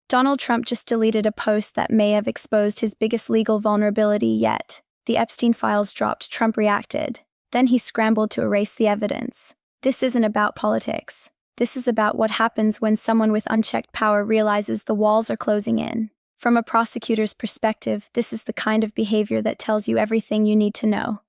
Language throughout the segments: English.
Donald Trump just deleted a post that may have exposed his biggest legal vulnerability yet. The Epstein files dropped, Trump reacted. Then he scrambled to erase the evidence. This isn't about politics. This is about what happens when someone with unchecked power realizes the walls are closing in. From a prosecutor's perspective, this is the kind of behavior that tells you everything you need to know.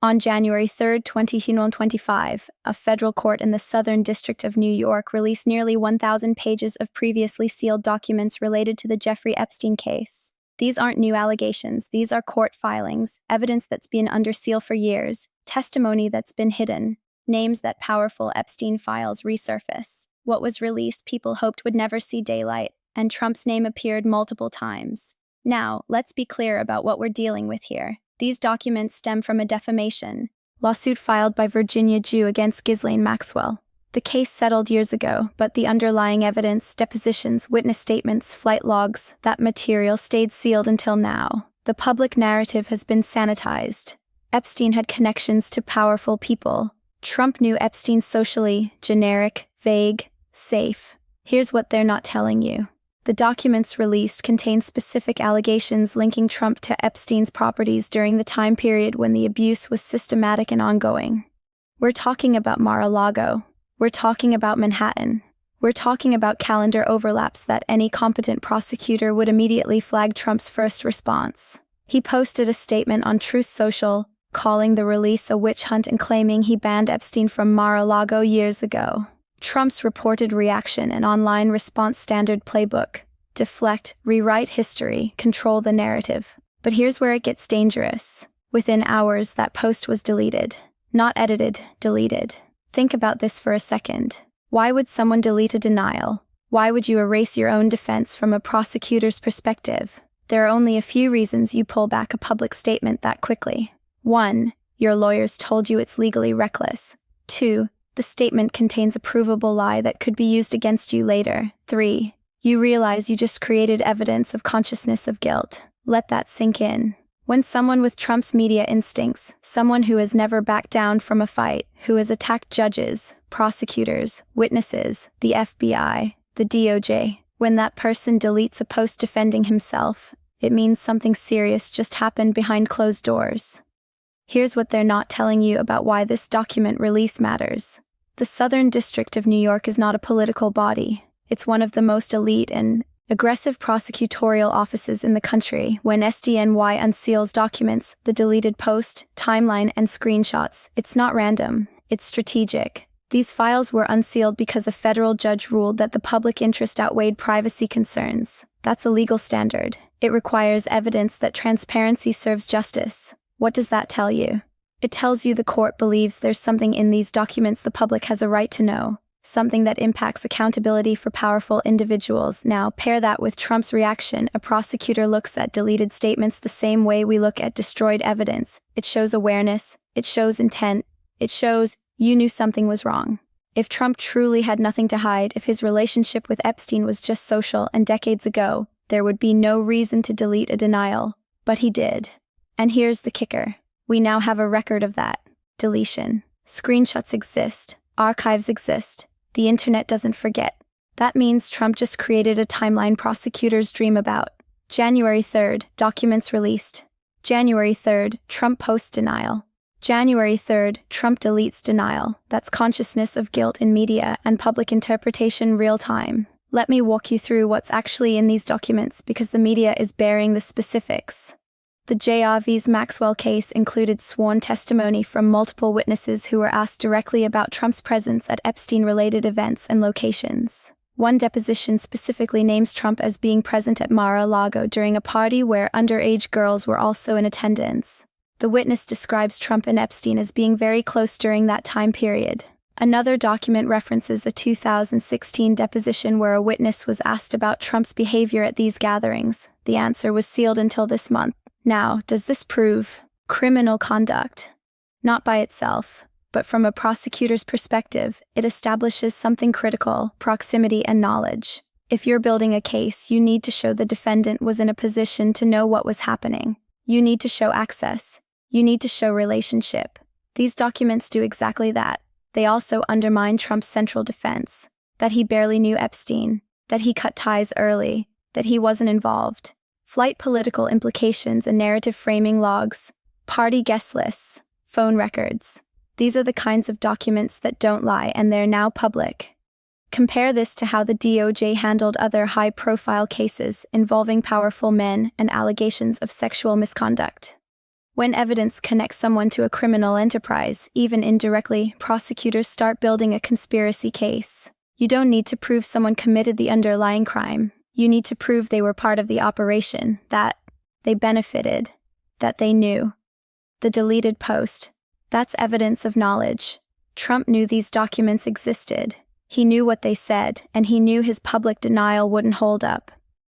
On January 3, 2025, a federal court in the Southern District of New York released nearly 1,000 pages of previously sealed documents related to the Jeffrey Epstein case. These aren't new allegations, these are court filings, evidence that's been under seal for years, testimony that's been hidden, names that powerful Epstein files resurface. What was released people hoped would never see daylight, and Trump's name appeared multiple times. Now, let's be clear about what we're dealing with here. These documents stem from a defamation lawsuit filed by Virginia Jew against Ghislaine Maxwell. The case settled years ago, but the underlying evidence, depositions, witness statements, flight logs, that material stayed sealed until now. The public narrative has been sanitized. Epstein had connections to powerful people. Trump knew Epstein socially, generic, vague, safe. Here's what they're not telling you. The documents released contain specific allegations linking Trump to Epstein's properties during the time period when the abuse was systematic and ongoing. We're talking about Mar-a-Lago. We're talking about Manhattan. We're talking about calendar overlaps that any competent prosecutor would immediately flag Trump's first response. He posted a statement on Truth Social, calling the release a witch hunt and claiming he banned Epstein from Mar-a-Lago years ago. Trump's reported reaction and online response standard playbook: deflect, rewrite history, control the narrative. But here's where it gets dangerous. Within hours, that post was deleted. Not edited, deleted. Think about this for a second. Why would someone delete a denial? Why would you erase your own defense from a prosecutor's perspective? There are only a few reasons you pull back a public statement that quickly. 1. Your lawyers told you it's legally reckless. 2. The statement contains a provable lie that could be used against you later. 3. You realize you just created evidence of consciousness of guilt. Let that sink in. When someone with Trump's media instincts, someone who has never backed down from a fight, who has attacked judges, prosecutors, witnesses, the FBI, the DOJ, when that person deletes a post defending himself, it means something serious just happened behind closed doors. Here's what they're not telling you about why this document release matters. The Southern District of New York is not a political body. It's one of the most elite and aggressive prosecutorial offices in the country. When SDNY unseals documents, the deleted post, timeline, and screenshots, it's not random, it's strategic. These files were unsealed because a federal judge ruled that the public interest outweighed privacy concerns. That's a legal standard. It requires evidence that transparency serves justice. What does that tell you? It tells you the court believes there's something in these documents the public has a right to know, something that impacts accountability for powerful individuals. Now, pair that with Trump's reaction. A prosecutor looks at deleted statements the same way we look at destroyed evidence. It shows awareness, it shows intent, it shows you knew something was wrong. If Trump truly had nothing to hide, if his relationship with Epstein was just social and decades ago, there would be no reason to delete a denial. But he did. And here's the kicker. We now have a record of that deletion. Screenshots exist. Archives exist. The internet doesn't forget. That means Trump just created a timeline prosecutors dream about. January 3rd, documents released. January 3rd, Trump posts denial. January 3rd, Trump deletes denial. That's consciousness of guilt in media and public interpretation real time. Let me walk you through what's actually in these documents because the media is bearing the specifics. The Jarvis Maxwell case included sworn testimony from multiple witnesses who were asked directly about Trump's presence at Epstein-related events and locations. One deposition specifically names Trump as being present at Mar-a-Lago during a party where underage girls were also in attendance. The witness describes Trump and Epstein as being very close during that time period. Another document references a 2016 deposition where a witness was asked about Trump's behavior at these gatherings. The answer was sealed until this month. Now, does this prove criminal conduct? Not by itself, but from a prosecutor's perspective, it establishes something critical: proximity and knowledge. If you're building a case, you need to show the defendant was in a position to know what was happening. You need to show access. You need to show relationship. These documents do exactly that. They also undermine Trump's central defense, that he barely knew Epstein, that he cut ties early, that he wasn't involved. Flight political implications and narrative framing logs, party guest lists, phone records. These are the kinds of documents that don't lie, and they're now public. Compare this to how the DOJ handled other high-profile cases involving powerful men and allegations of sexual misconduct. When evidence connects someone to a criminal enterprise, even indirectly, prosecutors start building a conspiracy case. You don't need to prove someone committed the underlying crime. You need to prove they were part of the operation, that they benefited, that they knew. The deleted post. That's evidence of knowledge. Trump knew these documents existed. He knew what they said, and he knew his public denial wouldn't hold up.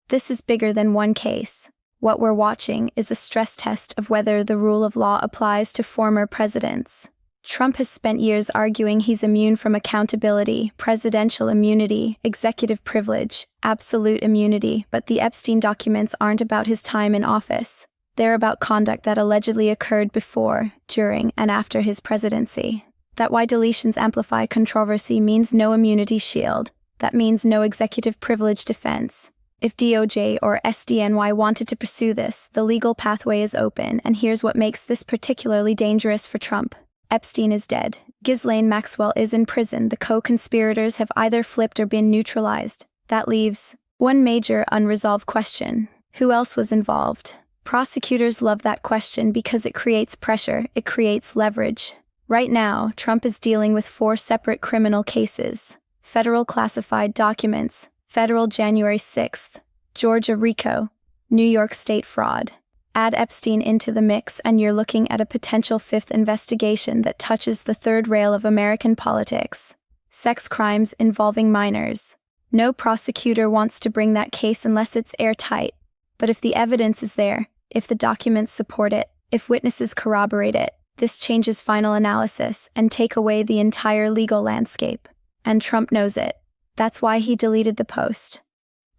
This is bigger than one case. What we're watching is a stress test of whether the rule of law applies to former presidents. Trump has spent years arguing he's immune from accountability, presidential immunity, executive privilege, absolute immunity, but the Epstein documents aren't about his time in office. They're about conduct that allegedly occurred before, during, and after his presidency. That why deletions amplify controversy means no immunity shield. That means no executive privilege defense. If DOJ or SDNY wanted to pursue this, the legal pathway is open, and here's what makes this particularly dangerous for Trump. Epstein is dead. Ghislaine Maxwell is in prison. The co-conspirators have either flipped or been neutralized. That leaves one major unresolved question. Who else was involved? Prosecutors love that question because it creates pressure, it creates leverage. Right now, Trump is dealing with 4 separate criminal cases. Federal classified documents, federal January 6th, Georgia RICO, New York State fraud. Add Epstein into the mix and you're looking at a potential 5th investigation that touches the third rail of American politics. Sex crimes involving minors. No prosecutor wants to bring that case unless it's airtight. But if the evidence is there, if the documents support it, if witnesses corroborate it, this changes final analysis and take away the entire legal landscape. And Trump knows it. That's why he deleted the post.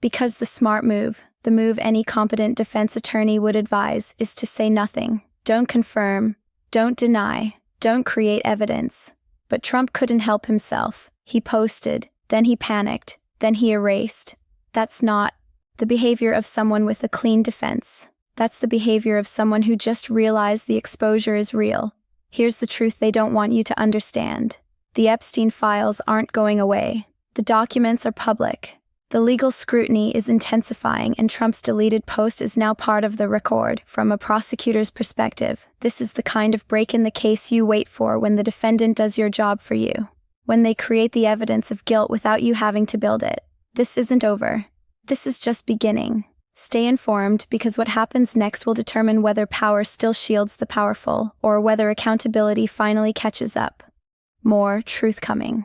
Because the smart move, the move any competent defense attorney would advise, is to say nothing. Don't confirm, don't deny, don't create evidence. But Trump couldn't help himself. He posted, then he panicked, then he erased. That's not the behavior of someone with a clean defense. That's the behavior of someone who just realized the exposure is real. Here's the truth they don't want you to understand. The Epstein files aren't going away. The documents are public. The legal scrutiny is intensifying, and Trump's deleted post is now part of the record. From a prosecutor's perspective, this is the kind of break in the case you wait for when the defendant does your job for you. When they create the evidence of guilt without you having to build it. This isn't over. This is just beginning. Stay informed, because what happens next will determine whether power still shields the powerful, or whether accountability finally catches up. More truth coming.